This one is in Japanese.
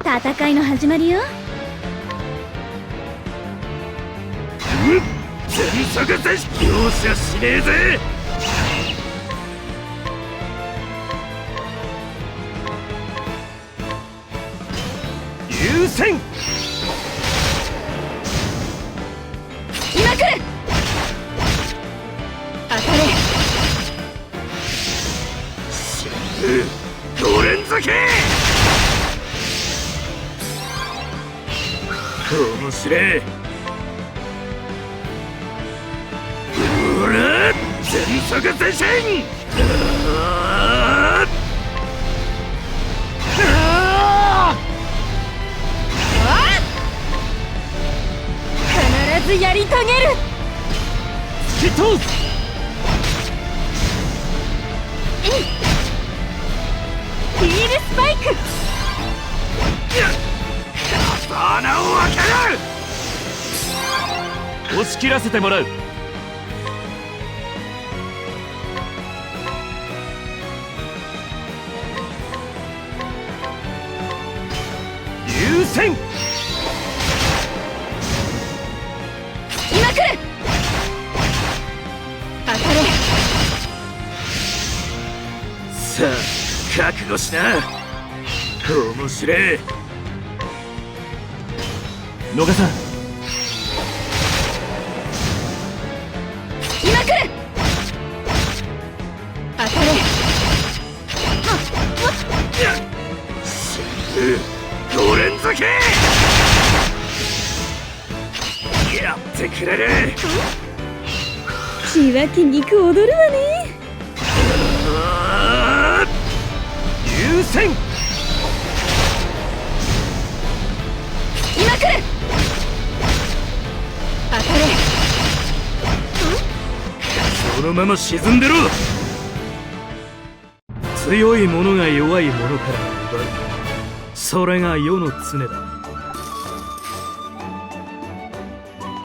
戦いの始まりよ。全速前進容赦しねえぜ。優先今来る。当たれ。5連続面白い。ほら全速前進。必ずやり遂げる。突き通す。ヒールスパイク。穴を開ける。押し切らせてもらう。優先今来る。当たれ。さあ覚悟しな。面白い。野賀さん今来る。当たれ。5連続やってくれる。血湧き肉踊るわね。優先今来る。当たれ。そのまま沈んでろ。強い者が弱い者から奪う、それが世の常だ。